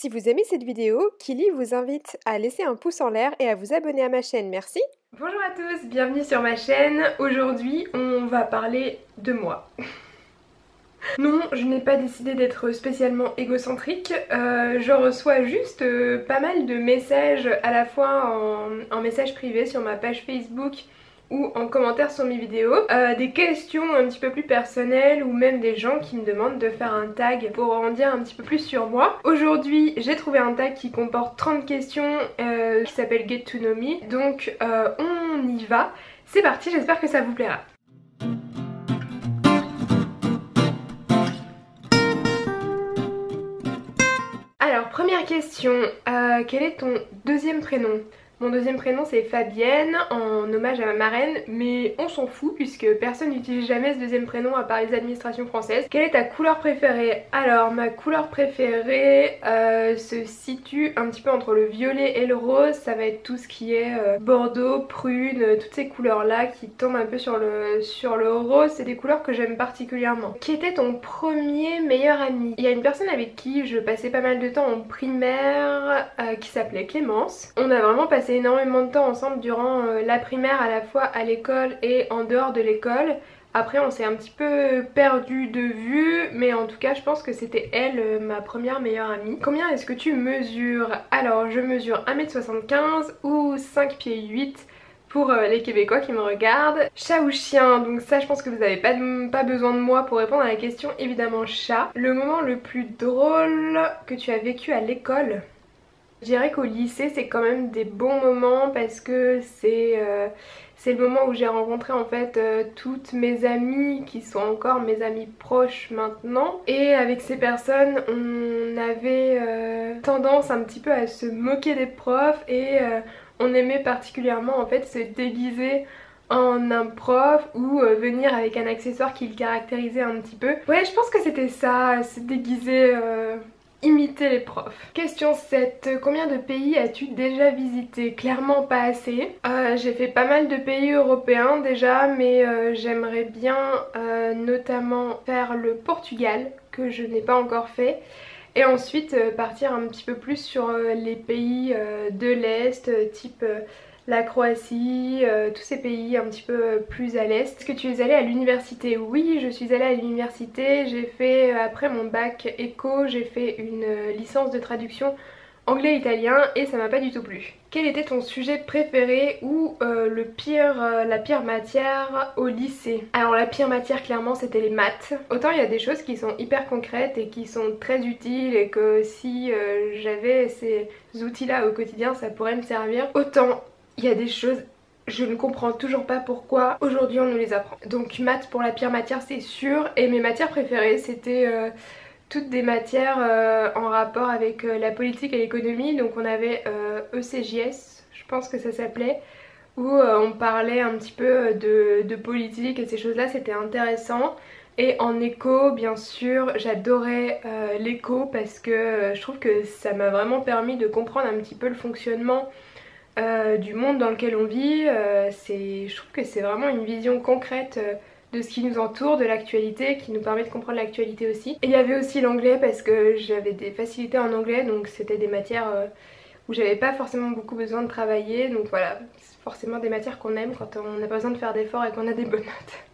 Si vous aimez cette vidéo, Kili vous invite à laisser un pouce en l'air et à vous abonner à ma chaîne, merci. Bonjour à tous, bienvenue sur ma chaîne. Aujourd'hui, on va parler de moi. Non, je n'ai pas décidé d'être spécialement égocentrique, je reçois juste pas mal de messages à la fois en message privé sur ma page Facebook ou en commentaire sur mes vidéos, des questions un petit peu plus personnelles ou même des gens qui me demandent de faire un tag pour en dire un petit peu plus sur moi. Aujourd'hui j'ai trouvé un tag qui comporte 30 questions qui s'appelle Get to Know Me, donc on y va, c'est parti, j'espère que ça vous plaira. Alors première question, quel est ton deuxième prénom ? Mon deuxième prénom c'est Fabienne, en hommage à ma marraine, mais on s'en fout puisque personne n'utilise jamais ce deuxième prénom à part les administrations françaises. Quelle est ta couleur préférée? Alors ma couleur préférée se situe un petit peu entre le violet et le rose, ça va être tout ce qui est bordeaux, prune, toutes ces couleurs là qui tombent un peu sur le rose, c'est des couleurs que j'aime particulièrement. Qui était ton premier meilleur ami? Il y a une personne avec qui je passais pas mal de temps en primaire qui s'appelait Clémence. On a vraiment passé énormément de temps ensemble durant la primaire, à la fois à l'école et en dehors de l'école. Après on s'est un petit peu perdu de vue, mais en tout cas je pense que c'était elle ma première meilleure amie. Combien est-ce que tu mesures? Alors je mesure 1m75 ou 5 pieds 8 pour les Québécois qui me regardent. Chat ou chien? Donc ça je pense que vous n'avez pas besoin de moi pour répondre à la question, évidemment chat. Le moment le plus drôle que tu as vécu à l'école? Je dirais qu'au lycée c'est quand même des bons moments parce que c'est le moment où j'ai rencontré en fait toutes mes amies qui sont encore mes amies proches maintenant. Et avec ces personnes on avait tendance un petit peu à se moquer des profs et on aimait particulièrement en fait se déguiser en un prof ou venir avec un accessoire qui le caractérisait un petit peu. Ouais, je pense que c'était ça, se déguiser... imiter les profs. Question 7. Combien de pays as-tu déjà visité? Clairement pas assez. J'ai fait pas mal de pays européens déjà, mais j'aimerais bien notamment faire le Portugal, que je n'ai pas encore fait. Et ensuite partir un petit peu plus sur les pays de l'Est, type la Croatie, tous ces pays un petit peu plus à l'est. Est-ce que tu es allée à l'université? Oui, je suis allée à l'université. J'ai fait, après mon bac éco, j'ai fait une licence de traduction anglais-italien et ça m'a pas du tout plu. Quel était ton sujet préféré ou la pire matière au lycée? Alors la pire matière clairement c'était les maths. Autant il y a des choses qui sont hyper concrètes et qui sont très utiles et que si j'avais ces outils là au quotidien ça pourrait me servir. Autant il y a des choses, je ne comprends toujours pas pourquoi aujourd'hui on nous les apprend. Donc maths pour la pire matière c'est sûr, et mes matières préférées c'était toutes des matières en rapport avec la politique et l'économie. Donc on avait ECJS, je pense que ça s'appelait, où on parlait un petit peu de politique et ces choses là, c'était intéressant. Et en éco bien sûr j'adorais l'éco parce que je trouve que ça m'a vraiment permis de comprendre un petit peu le fonctionnement du monde dans lequel on vit. Je trouve que c'est vraiment une vision concrète de ce qui nous entoure, de l'actualité, qui nous permet de comprendre l'actualité aussi. Et il y avait aussi l'anglais parce que j'avais des facilités en anglais, donc c'était des matières où j'avais pas forcément beaucoup besoin de travailler. Donc voilà, c'est forcément des matières qu'on aime quand on n'a pas besoin de faire d'efforts et qu'on a des bonnes notes.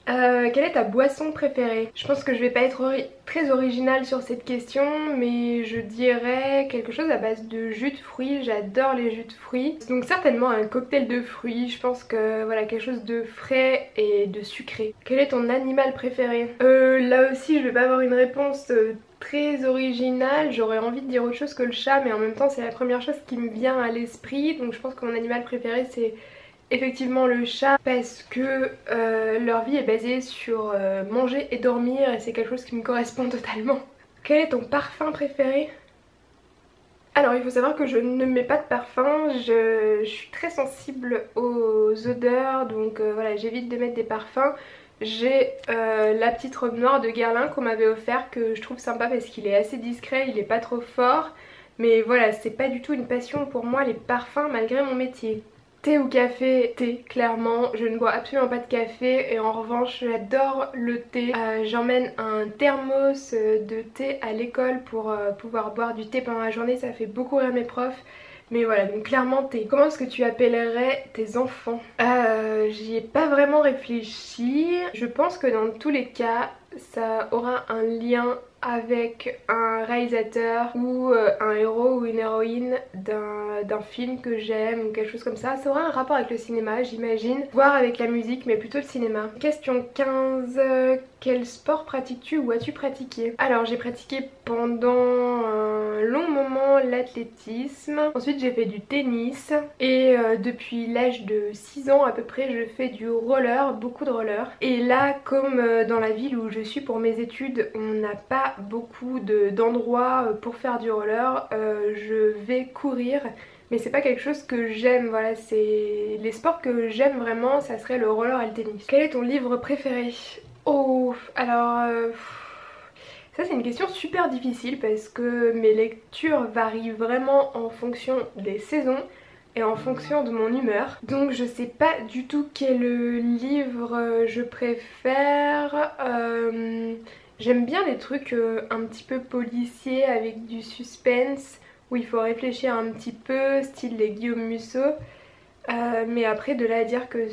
Quelle est ta boisson préférée? Je pense que je vais pas être très originale sur cette question, mais je dirais quelque chose à base de jus de fruits. J'adore les jus de fruits, donc certainement un cocktail de fruits. Je pense que voilà, quelque chose de frais et de sucré. Quel est ton animal préféré? Là aussi je vais pas avoir une réponse très originale. J'aurais envie de dire autre chose que le chat, mais en même temps c'est la première chose qui me vient à l'esprit. Donc je pense que mon animal préféré c'est effectivement le chat, parce que leur vie est basée sur manger et dormir et c'est quelque chose qui me correspond totalement. Quel est ton parfum préféré? Alors il faut savoir que je ne mets pas de parfum, je suis très sensible aux odeurs, donc voilà, j'évite de mettre des parfums. J'ai la petite robe noire de Guerlain qu'on m'avait offert, que je trouve sympa parce qu'il est assez discret, il est pas trop fort. Mais voilà, c'est pas du tout une passion pour moi les parfums malgré mon métier. Thé ou café? Thé, clairement. Je ne bois absolument pas de café et en revanche j'adore le thé. J'emmène un thermos de thé à l'école pour pouvoir boire du thé pendant la journée, ça fait beaucoup rire mes profs. Mais voilà, donc clairement thé. Comment est-ce que tu appellerais tes enfants? J'y ai pas vraiment réfléchi. Je pense que dans tous les cas, ça aura un lien avec un réalisateur ou un héros ou une héroïne d'un film que j'aime ou quelque chose comme ça. Ça aura un rapport avec le cinéma, j'imagine, voire avec la musique, mais plutôt le cinéma. Question 15. Quel sport pratiques-tu ou as-tu pratiqué? Alors j'ai pratiqué pendant un long moment l'athlétisme, ensuite j'ai fait du tennis et depuis l'âge de 6 ans à peu près je fais du roller, beaucoup de roller. Et là comme dans la ville où je suis pour mes études on n'a pas beaucoup d'endroits pour faire du roller, je vais courir. Mais c'est pas quelque chose que j'aime, voilà, c'est les sports que j'aime vraiment, ça serait le roller et le tennis. Quel est ton livre préféré? Oh, alors ça c'est une question super difficile parce que mes lectures varient vraiment en fonction des saisons et en fonction de mon humeur. Donc je sais pas du tout quel livre je préfère. J'aime bien les trucs un petit peu policiers avec du suspense où il faut réfléchir un petit peu, style les Guillaume Musso. Mais après de là à dire que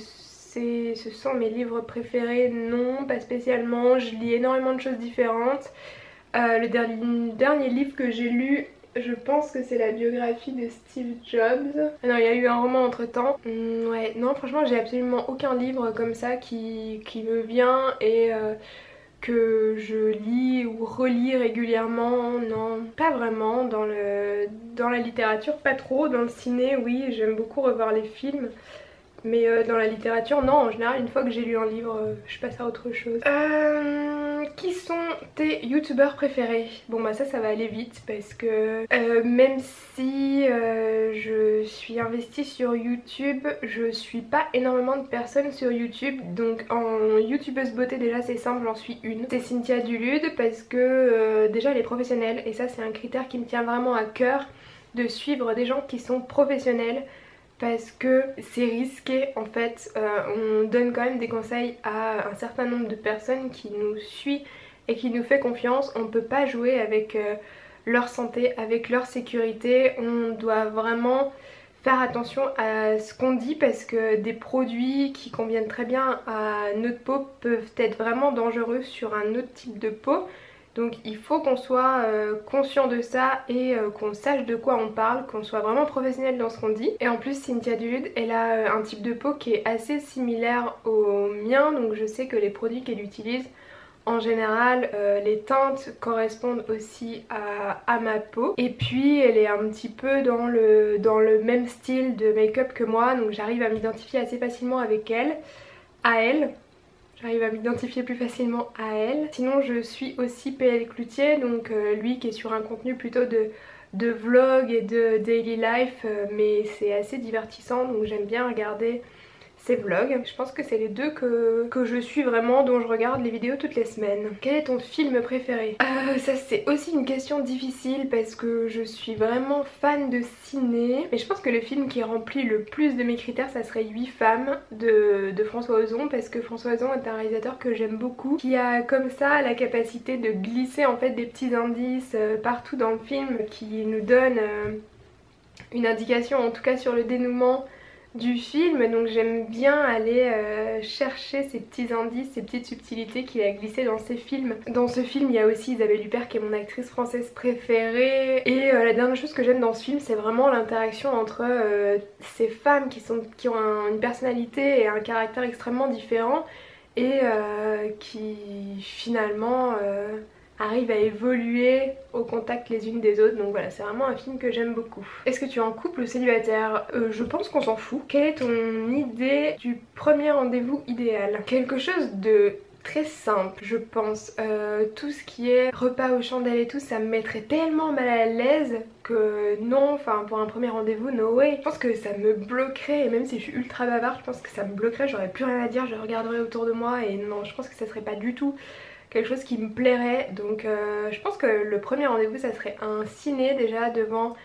ce sont mes livres préférés, non, pas spécialement. Je lis énormément de choses différentes. Le dernier livre que j'ai lu, je pense que c'est la biographie de Steve Jobs. Ah non, il y a eu un roman entre temps. Ouais, non, franchement, j'ai absolument aucun livre comme ça qui me vient et que je lis ou relis régulièrement. Non, pas vraiment. Dans la littérature, pas trop. Dans le ciné, oui, j'aime beaucoup revoir les films. Mais dans la littérature, non, en général, une fois que j'ai lu un livre, je passe à autre chose. Qui sont tes youtubeurs préférés? Bon bah ça va aller vite parce que même si je suis investie sur YouTube, je suis pas énormément de personnes sur YouTube. Donc en youtubeuse beauté déjà c'est simple, j'en suis une. C'est Cynthia Dulude parce que déjà elle est professionnelle et ça c'est un critère qui me tient vraiment à cœur, de suivre des gens qui sont professionnels. Parce que c'est risqué en fait, on donne quand même des conseils à un certain nombre de personnes qui nous suivent et qui nous fait confiance. On ne peut pas jouer avec leur santé, avec leur sécurité, on doit vraiment faire attention à ce qu'on dit parce que des produits qui conviennent très bien à notre peau peuvent être vraiment dangereux sur un autre type de peau. Donc il faut qu'on soit conscient de ça et qu'on sache de quoi on parle, qu'on soit vraiment professionnel dans ce qu'on dit. Et en plus Cynthia Dulude, elle a un type de peau qui est assez similaire au mien, donc je sais que les produits qu'elle utilise, en général les teintes correspondent aussi à ma peau. Et puis elle est un petit peu dans le même style de make-up que moi, donc j'arrive à m'identifier assez facilement avec elle, à elle. J'arrive à m'identifier plus facilement à elle. Sinon je suis aussi PL Cloutier, donc lui qui est sur un contenu plutôt de vlog et de daily life, mais c'est assez divertissant donc j'aime bien regarder ses vlogs. Je pense que c'est les deux que je suis vraiment, dont je regarde les vidéos toutes les semaines. Quel est ton film préféré? Ça c'est aussi une question difficile parce que je suis vraiment fan de ciné. Mais je pense que le film qui remplit le plus de mes critères ça serait 8 femmes de François Ozon, parce que François Ozon est un réalisateur que j'aime beaucoup, qui a comme ça la capacité de glisser en fait des petits indices partout dans le film qui nous donnent une indication en tout cas sur le dénouement du film, donc j'aime bien aller chercher ces petits indices, ces petites subtilités qu'il a glissées dans ses films. Dans ce film il y a aussi Isabelle Huppert qui est mon actrice française préférée, et la dernière chose que j'aime dans ce film c'est vraiment l'interaction entre ces femmes qui ont une personnalité et un caractère extrêmement différents et qui finalement arrivent à évoluer au contact les unes des autres. Donc voilà, c'est vraiment un film que j'aime beaucoup. Est-ce que tu es en couple ou célibataire? Je pense qu'on s'en fout. Quelle est ton idée du premier rendez-vous idéal? Quelque chose de très simple je pense. Tout ce qui est repas aux chandelles et tout, ça me mettrait tellement mal à l'aise que non, enfin pour un premier rendez-vous, no way. Je pense que ça me bloquerait, et même si je suis ultra bavarde, je pense que ça me bloquerait, j'aurais plus rien à dire, je regarderais autour de moi et non, je pense que ça serait pas du tout quelque chose qui me plairait. Donc je pense que le premier rendez-vous ça serait un ciné déjà devant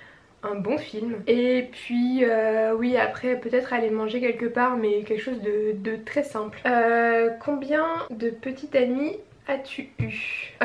un bon film. Et puis oui, après peut-être aller manger quelque part, mais quelque chose de très simple. Combien de petites amies as-tu eu?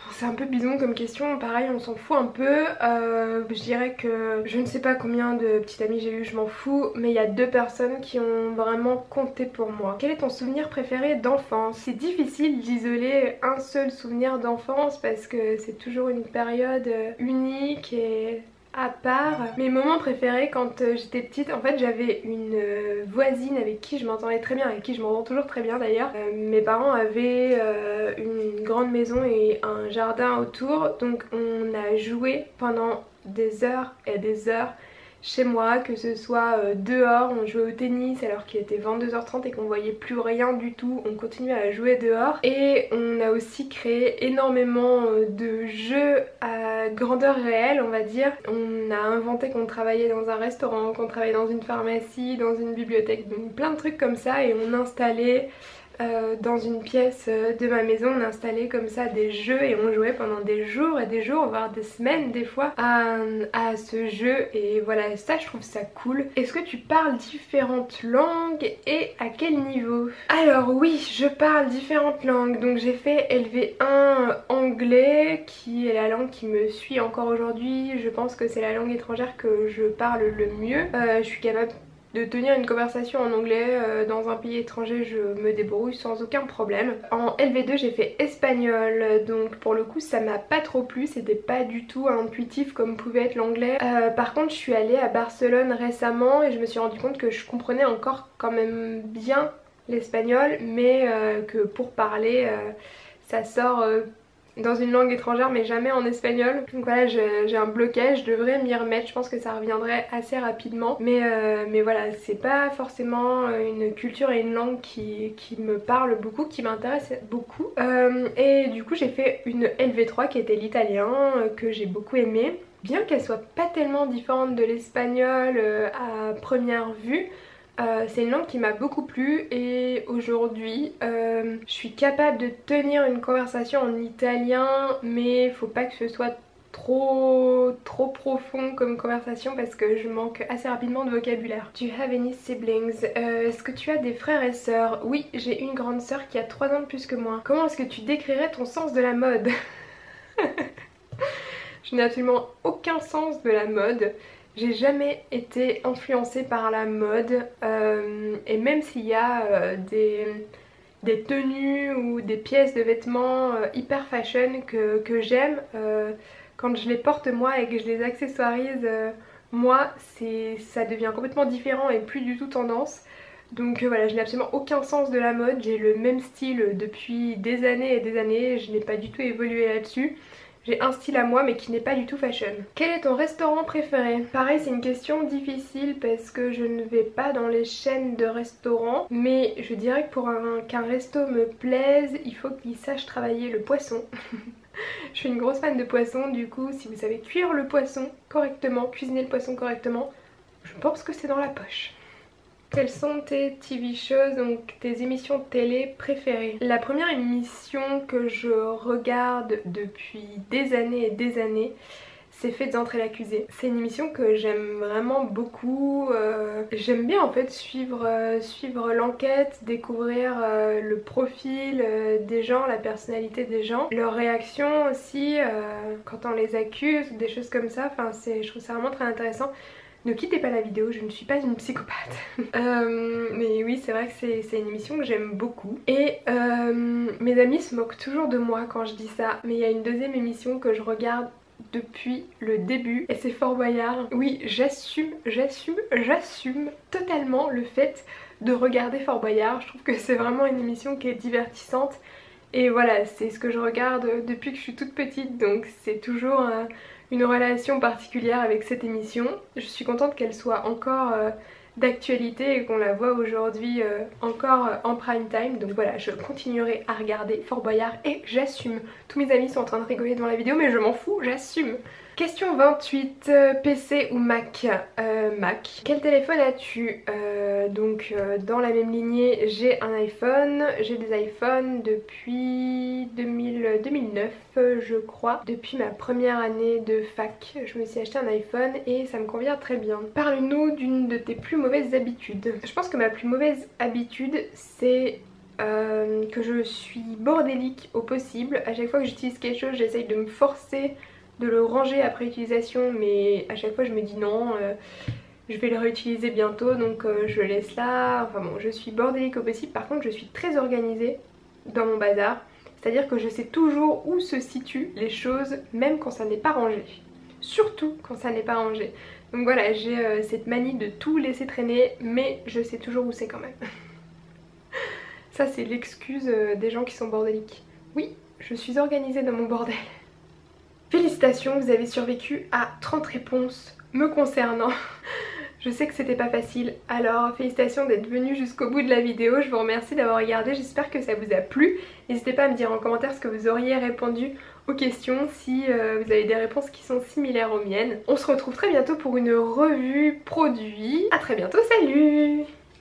C'est un peu bidon comme question, pareil on s'en fout un peu. Je dirais que je ne sais pas combien de petites amies j'ai eu, je m'en fous, mais il y a 2 personnes qui ont vraiment compté pour moi. Quel est ton souvenir préféré d'enfance? C'est difficile d'isoler un seul souvenir d'enfance parce que c'est toujours une période unique et à part. Mes moments préférés quand j'étais petite, en fait j'avais une voisine avec qui je m'entendais très bien, avec qui je m'entends toujours très bien d'ailleurs. Mes parents avaient une grande maison et un jardin autour, donc on a joué pendant des heures et des heures chez moi, que ce soit dehors, on jouait au tennis alors qu'il était 22h30 et qu'on voyait plus rien du tout, on continuait à jouer dehors. Et on a aussi créé énormément de jeux à grandeur réelle, on va dire. On a inventé qu'on travaillait dans un restaurant, qu'on travaillait dans une pharmacie, dans une bibliothèque, donc plein de trucs comme ça, et on installait dans une pièce de ma maison, on installait comme ça des jeux et on jouait pendant des jours et des jours, voire des semaines des fois à ce jeu. Et voilà, ça je trouve ça cool. Est-ce que tu parles différentes langues et à quel niveau? Alors oui, je parle différentes langues. Donc j'ai fait LV1 anglais, qui est la langue qui me suit encore aujourd'hui. Je pense que c'est la langue étrangère que je parle le mieux. Je suis capable de tenir une conversation en anglais dans un pays étranger, je me débrouille sans aucun problème. En LV2 j'ai fait espagnol, donc pour le coup ça m'a pas trop plu, c'était pas du tout intuitif comme pouvait être l'anglais. Par contre je suis allée à Barcelone récemment et je me suis rendu compte que je comprenais encore quand même bien l'espagnol, mais que pour parler ça sort dans une langue étrangère mais jamais en espagnol. Donc voilà, j'ai un blocage, je devrais m'y remettre, je pense que ça reviendrait assez rapidement. Mais voilà, c'est pas forcément une culture et une langue qui me parle beaucoup, qui m'intéresse beaucoup. Et du coup j'ai fait une LV3 qui était l'italien, que j'ai beaucoup aimé. Bien qu'elle soit pas tellement différente de l'espagnol à première vue, c'est une langue qui m'a beaucoup plu et aujourd'hui je suis capable de tenir une conversation en italien, mais faut pas que ce soit trop profond comme conversation parce que je manque assez rapidement de vocabulaire. Do you have any siblings? Est-ce que tu as des frères et sœurs? Oui, j'ai une grande sœur qui a 3 ans de plus que moi. Comment est-ce que tu décrirais ton sens de la mode? Je n'ai absolument aucun sens de la mode. J'ai jamais été influencée par la mode et même s'il y a des tenues ou des pièces de vêtements hyper fashion que j'aime, quand je les porte moi et que je les accessoirise moi, ça devient complètement différent et plus du tout tendance. Donc voilà, je n'ai absolument aucun sens de la mode, j'ai le même style depuis des années et des années, je n'ai pas du tout évolué là-dessus. J'ai un style à moi mais qui n'est pas du tout fashion. Quel est ton restaurant préféré? Pareil, c'est une question difficile parce que je ne vais pas dans les chaînes de restaurants, mais je dirais que pour qu'un resto me plaise, il faut qu'il sache travailler le poisson. Je suis une grosse fan de poisson, du coup si vous savez cuire le poisson correctement, cuisiner le poisson correctement, je pense que c'est dans la poche. Quelles sont tes TV shows, donc tes émissions de télé préférées? La première émission que je regarde depuis des années et des années, c'est Faites entrer l'accusé. C'est une émission que j'aime vraiment beaucoup. J'aime bien en fait suivre l'enquête, découvrir le profil des gens, la personnalité des gens, leurs réactions aussi quand on les accuse, des choses comme ça. Enfin, je trouve ça vraiment très intéressant. Ne quittez pas la vidéo, je ne suis pas une psychopathe. Mais oui, c'est vrai que c'est une émission que j'aime beaucoup. Et mes amis se moquent toujours de moi quand je dis ça. Mais il y a une deuxième émission que je regarde depuis le début et c'est Fort Boyard. Oui, j'assume totalement le fait de regarder Fort Boyard. Je trouve que c'est vraiment une émission qui est divertissante. Et voilà, c'est ce que je regarde depuis que je suis toute petite, donc c'est toujours une relation particulière avec cette émission. Je suis contente qu'elle soit encore d'actualité et qu'on la voit aujourd'hui encore en prime time. Donc voilà, je continuerai à regarder Fort Boyard et j'assume. Tous mes amis sont en train de rigoler devant la vidéo mais je m'en fous, j'assume. Question 28, PC ou Mac? Mac. Quel téléphone as-tu? Dans la même lignée, j'ai un iPhone. J'ai des iPhones depuis 2009 je crois. Depuis ma première année de fac, je me suis acheté un iPhone et ça me convient très bien. Parle-nous d'une de tes plus mauvaises habitudes. Je pense que ma plus mauvaise habitude c'est que je suis bordélique au possible. À chaque fois que j'utilise quelque chose, j'essaye de me forcer de le ranger après utilisation, mais à chaque fois je me dis non, je vais le réutiliser bientôt, donc je le laisse là. Enfin bon, je suis bordélique au possible. Par contre je suis très organisée dans mon bazar, c'est à dire que je sais toujours où se situent les choses, même quand ça n'est pas rangé, surtout quand ça n'est pas rangé. Donc voilà, j'ai cette manie de tout laisser traîner, mais je sais toujours où c'est quand même. Ça c'est l'excuse des gens qui sont bordéliques. Oui, je suis organisée dans mon bordel. Félicitations, vous avez survécu à 30 réponses me concernant. Je sais que c'était pas facile, alors félicitations d'être venu jusqu'au bout de la vidéo. Je vous remercie d'avoir regardé, j'espère que ça vous a plu. N'hésitez pas à me dire en commentaire ce que vous auriez répondu aux questions, si vous avez des réponses qui sont similaires aux miennes. On se retrouve très bientôt pour une revue produit. A très bientôt, salut!